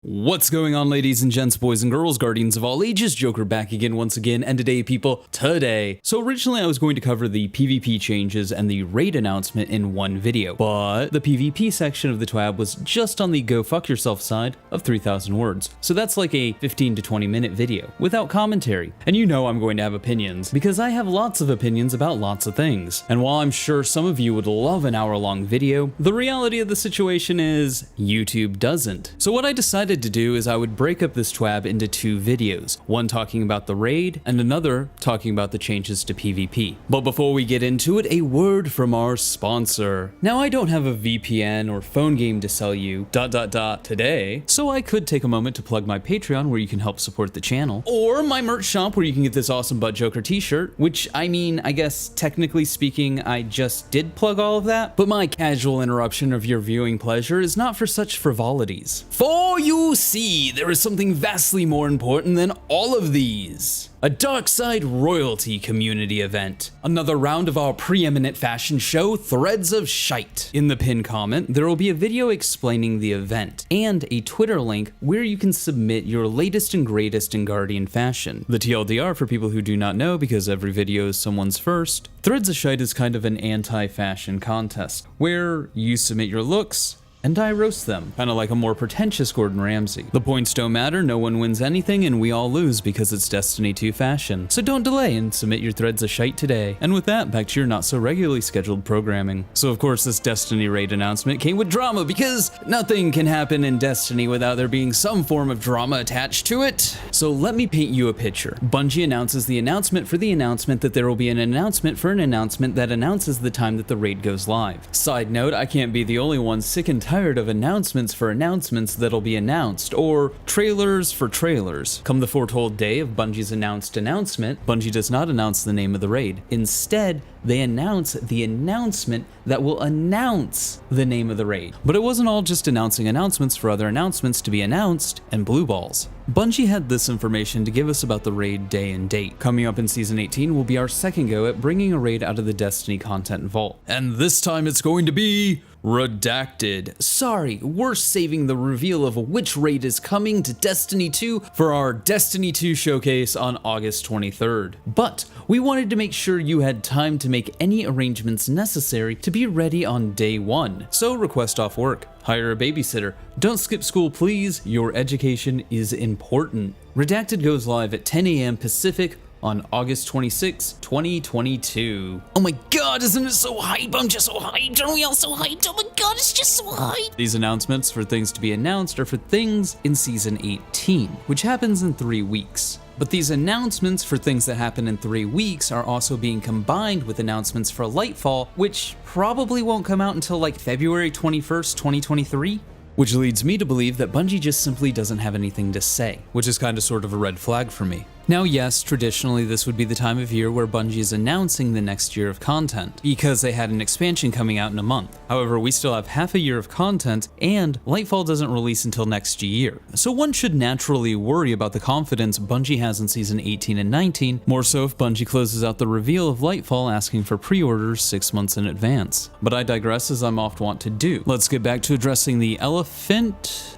What's going on, ladies and gents, boys and girls, guardians of all ages? Joker back again once again, and today so originally I was going to cover the PvP changes and the raid announcement in one video, but the PvP section of the TWAB was just on the go fuck yourself side of 3,000 words, so that's like a 15 to 20 minute video without commentary. And you know I'm going to have opinions, because I have lots of opinions about lots of things, and while I'm sure some of you would love an hour-long video, the reality of the situation is YouTube doesn't. So what I decided to do is I would break up this TWAB into two videos, one talking about the raid and another talking about the changes to PvP. But before we get into it, a word from our sponsor. Now, I don't have a VPN or phone game to sell you today, so I could take a moment to plug my Patreon where you can help support the channel, or my merch shop where you can get this awesome Butt Joker t-shirt, which I mean, I guess technically speaking I just did plug all of that, but my casual interruption of your viewing pleasure is not for such frivolities. For you see, there is something vastly more important than all of these. A Darkside royalty community event. Another round of our preeminent fashion show, Threads of Shite. In the pinned comment, there will be a video explaining the event, and a Twitter link where you can submit your latest and greatest in Guardian fashion. The TLDR for people who do not know, because every video is someone's first, Threads of Shite is kind of an anti-fashion contest, where you submit your looks, and I roast them, kind of like a more pretentious Gordon Ramsay. The points don't matter, no one wins anything, and we all lose because it's Destiny 2 fashion. So don't delay and submit your Threads of Shite today. And with that, back to your not so regularly scheduled programming. So of course this Destiny raid announcement came with drama, because nothing can happen in Destiny without there being some form of drama attached to it. So let me paint you a picture. Bungie announces the announcement for the announcement that there will be an announcement for an announcement that announces the time that the raid goes live. Side note, I can't be the only one sick and tired of announcements for announcements that'll be announced, or trailers for trailers. Come the foretold day of Bungie's announced announcement, Bungie does not announce the name of the raid. Instead, they announce the announcement that will announce the name of the raid. But it wasn't all just announcing announcements for other announcements to be announced and blue balls. Bungie had this information to give us about the raid day and date. Coming up in Season 18 will be our second go at bringing a raid out of the Destiny content vault. And this time it's going to be redacted. Sorry, we're saving the reveal of which raid is coming to Destiny 2 for our Destiny 2 showcase on August 23rd. But we wanted to make sure you had time to make any arrangements necessary to be ready on day one. So request off work, hire a babysitter, don't skip school please, your education is important. Redacted goes live at 10 a.m. Pacific on August 26, 2022. Oh my god, isn't it so hype? I'm just so hyped. Aren't we all so hyped? Oh my god, it's just so hyped. These announcements for things to be announced are for things in Season 18, which happens in 3 weeks. But these announcements for things that happen in 3 weeks are also being combined with announcements for Lightfall, which probably won't come out until like February 21st, 2023. Which leads me to believe that Bungie just simply doesn't have anything to say, which is kind of sort of a red flag for me. Now yes, traditionally this would be the time of year where Bungie is announcing the next year of content, because they had an expansion coming out in a month. However, we still have half a year of content, and Lightfall doesn't release until next year. So one should naturally worry about the confidence Bungie has in Season 18 and 19, more so if Bungie closes out the reveal of Lightfall asking for pre-orders 6 months in advance. But I digress, as I'm oft wont to do. Let's get back to addressing the elephants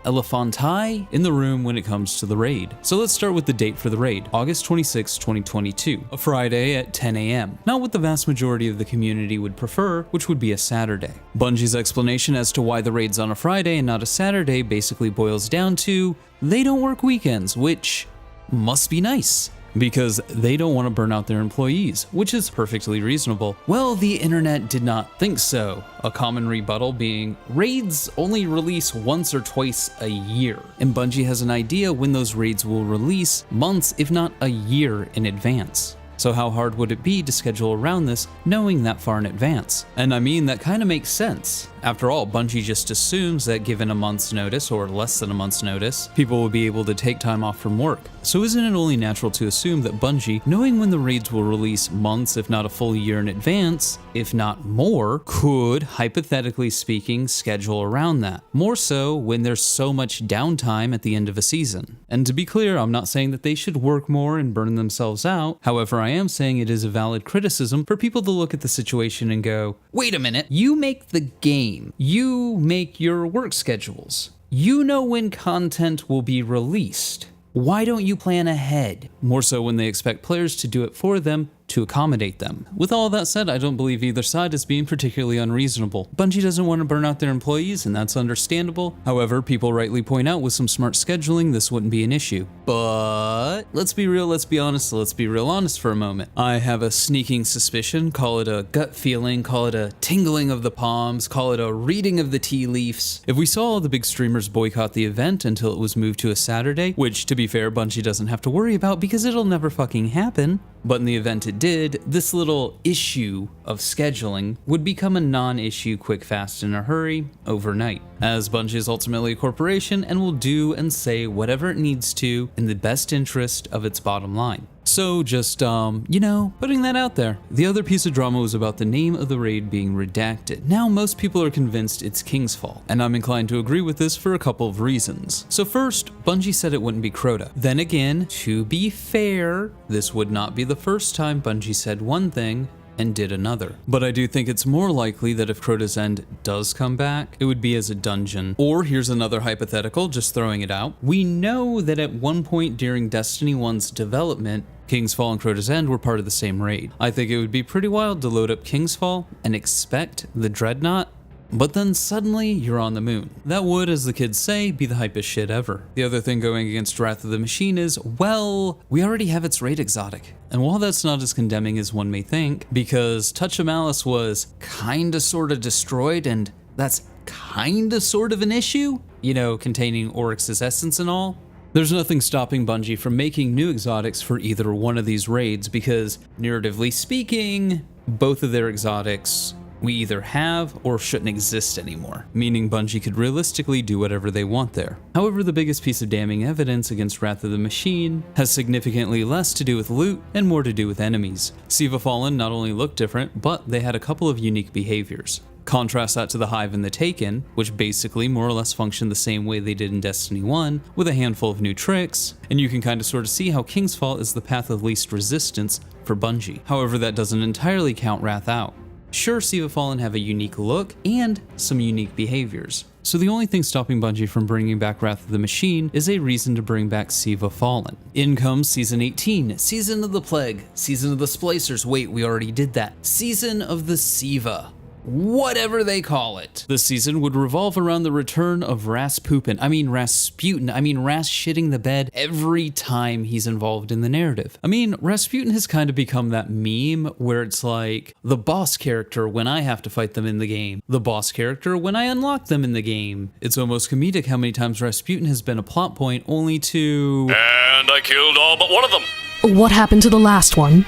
in the room when it comes to the raid. So let's start with the date for the raid, August 26, 2022, a Friday at 10 a.m. Not what the vast majority of the community would prefer, which would be a Saturday. Bungie's explanation as to why the raid's on a Friday and not a Saturday basically boils down to they don't work weekends, which must be nice, because they don't want to burn out their employees, which is perfectly reasonable. Well, the internet did not think so. A common rebuttal being, raids only release once or twice a year, and Bungie has an idea when those raids will release months, if not a year in advance. So how hard would it be to schedule around this knowing that far in advance? And I mean, that kind of makes sense. After all, Bungie just assumes that given a month's notice, or less than a month's notice, people will be able to take time off from work. So isn't it only natural to assume that Bungie, knowing when the raids will release months if not a full year in advance, if not more, could, hypothetically speaking, schedule around that. More so when there's so much downtime at the end of a season. And to be clear, I'm not saying that they should work more and burn themselves out. However, I am saying it is a valid criticism for people to look at the situation and go, wait a minute, you make the game. You make your work schedules. You know when content will be released. Why don't you plan ahead? More so when they expect players to do it for them to accommodate them. With all that said, I don't believe either side is being particularly unreasonable. Bungie doesn't want to burn out their employees, and that's understandable. However, people rightly point out with some smart scheduling, this wouldn't be an issue. But let's be real, let's be honest, let's be real honest for a moment. I have a sneaking suspicion, call it a gut feeling, call it a tingling of the palms, call it a reading of the tea leaves. If we saw all the big streamers boycott the event until it was moved to a Saturday, which to be fair, Bungie doesn't have to worry about because it'll never fucking happen, but in the event it did, this little issue of scheduling would become a non-issue quick, fast, in a hurry overnight, as Bungie is ultimately a corporation and will do and say whatever it needs to in the best interest of its bottom line. So just, putting that out there. The other piece of drama was about the name of the raid being redacted. Now most people are convinced it's King's Fall, and I'm inclined to agree with this for a couple of reasons. So first, Bungie said it wouldn't be Crota. Then again, to be fair, this would not be the first time Bungie said one thing and did another. But I do think it's more likely that if Crota's End does come back, it would be as a dungeon. Or here's another hypothetical, just throwing it out. We know that at one point during Destiny 1's development, King's Fall and Crota's End were part of the same raid. I think it would be pretty wild to load up King's Fall and expect the Dreadnought, but then suddenly you're on the moon. That would, as the kids say, be the hypest shit ever. The other thing going against Wrath of the Machine is, well, we already have its raid exotic. And while that's not as condemning as one may think, because Touch of Malice was kinda sorta destroyed, and that's kinda sort of an issue, containing Oryx's essence and all, there's nothing stopping Bungie from making new exotics for either one of these raids because, narratively speaking, both of their exotics we either have or shouldn't exist anymore, meaning Bungie could realistically do whatever they want there. However, the biggest piece of damning evidence against Wrath of the Machine has significantly less to do with loot and more to do with enemies. Siva Fallen not only looked different, but they had a couple of unique behaviors. Contrast that to the Hive and the Taken, which basically more or less function the same way they did in Destiny 1, with a handful of new tricks, and you can kind of sort of see how King's Fall is the path of least resistance for Bungie. However, that doesn't entirely count Wrath out. Sure, Siva Fallen have a unique look and some unique behaviors. So the only thing stopping Bungie from bringing back Wrath of the Machine is a reason to bring back Siva Fallen. In comes Season 18, Season of the Plague, Season of the Splicers, wait, we already did that. Season of the Siva. Whatever they call it. This season would revolve around the return of Rasputin, Ras shitting the bed every time he's involved in the narrative. Rasputin has kind of become that meme where it's like the boss character when I have to fight them in the game, the boss character when I unlock them in the game. It's almost comedic how many times Rasputin has been a plot point only to... And I killed all but one of them. What happened to the last one?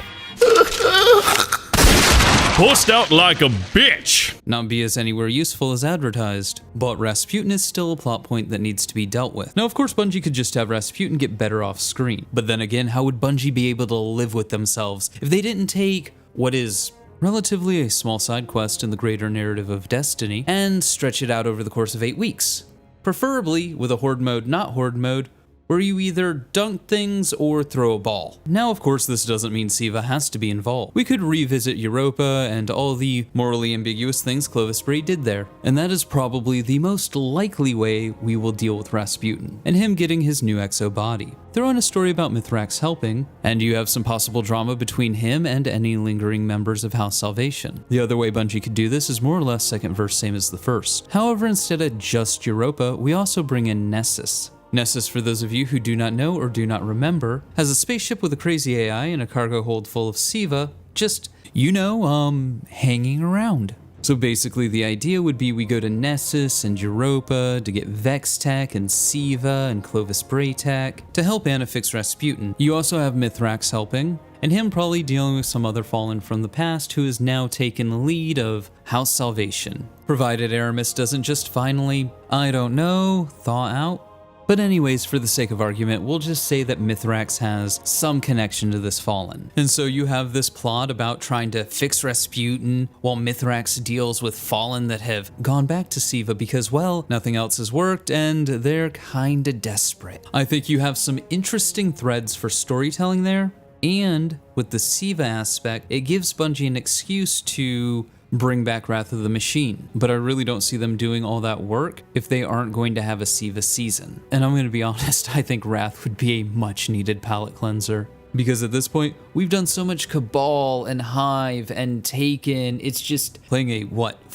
Pussed out like a bitch. Not be as anywhere useful as advertised, but Rasputin is still a plot point that needs to be dealt with. Now, of course, Bungie could just have Rasputin get better off screen, but then again, how would Bungie be able to live with themselves if they didn't take what is relatively a small side quest in the greater narrative of Destiny and stretch it out over the course of 8 weeks? Preferably with a horde mode, not horde mode, where you either dunk things or throw a ball. Now, of course, this doesn't mean Siva has to be involved. We could revisit Europa and all the morally ambiguous things Clovis Bray did there, and that is probably the most likely way we will deal with Rasputin, and him getting his new exo body. Throw in a story about Mithrax helping, and you have some possible drama between him and any lingering members of House Salvation. The other way Bungie could do this is more or less second verse same as the first. However, instead of just Europa, we also bring in Nessus. Nessus, for those of you who do not know or do not remember, has a spaceship with a crazy AI and a cargo hold full of Siva, just, hanging around. So basically the idea would be we go to Nessus and Europa to get Vex Tech and Siva and Clovis Bray Tech to help Anna fix Rasputin. You also have Mithrax helping, and him probably dealing with some other Fallen from the past who has now taken the lead of House Salvation. Provided Aramis doesn't just finally, thaw out. But anyways, for the sake of argument, we'll just say that Mithrax has some connection to this Fallen. And so you have this plot about trying to fix Rasputin while Mithrax deals with Fallen that have gone back to Siva because, well, nothing else has worked and they're kinda desperate. I think you have some interesting threads for storytelling there, and with the Siva aspect, it gives Bungie an excuse to bring back Wrath of the Machine, but I really don't see them doing all that work if they aren't going to have a Siva season. And I'm going to be honest, I think Wrath would be a much needed palate cleanser. Because at this point, we've done so much Cabal and Hive and Taken, it's just playing a,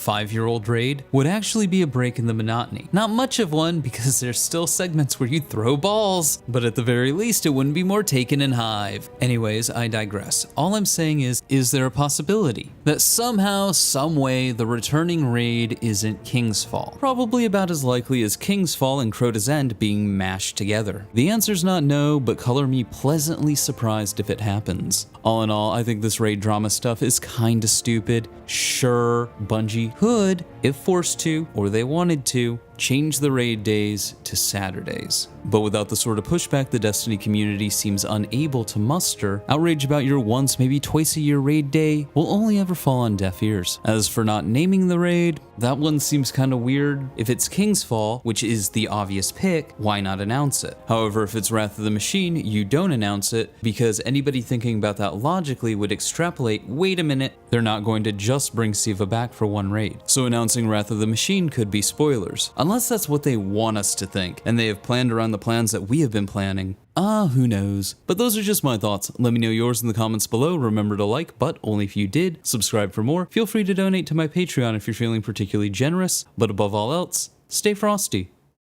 5-year-old raid would actually be a break in the monotony. Not much of one, because there's still segments where you throw balls, but at the very least, it wouldn't be more Taken and Hive. Anyways, I digress. All I'm saying is there a possibility that somehow, someway, the returning raid isn't King's Fall? Probably about as likely as King's Fall and Crota's End being mashed together. The answer's not no, but color me pleasantly surprised if it happens. All in all, I think this raid drama stuff is kinda stupid. Sure, Bungie could, if forced to, or they wanted to, change the raid days to Saturdays. But without the sort of pushback the Destiny community seems unable to muster, outrage about your once, maybe twice a year raid day will only ever fall on deaf ears. As for not naming the raid, that one seems kinda weird. If it's King's Fall, which is the obvious pick, why not announce it? However, if it's Wrath of the Machine, you don't announce it, because anybody thinking about that logically would extrapolate, wait a minute, they're not going to just bring Siva back for one raid. So announcing Wrath of the Machine could be spoilers. Unless that's what they want us to think, and they have planned around the plans that we have been planning. Who knows? But those are just my thoughts. Let me know yours in the comments below. Remember to like, but only if you did. Subscribe for more. Feel free to donate to my Patreon if you're feeling particularly generous. But above all else, stay frosty.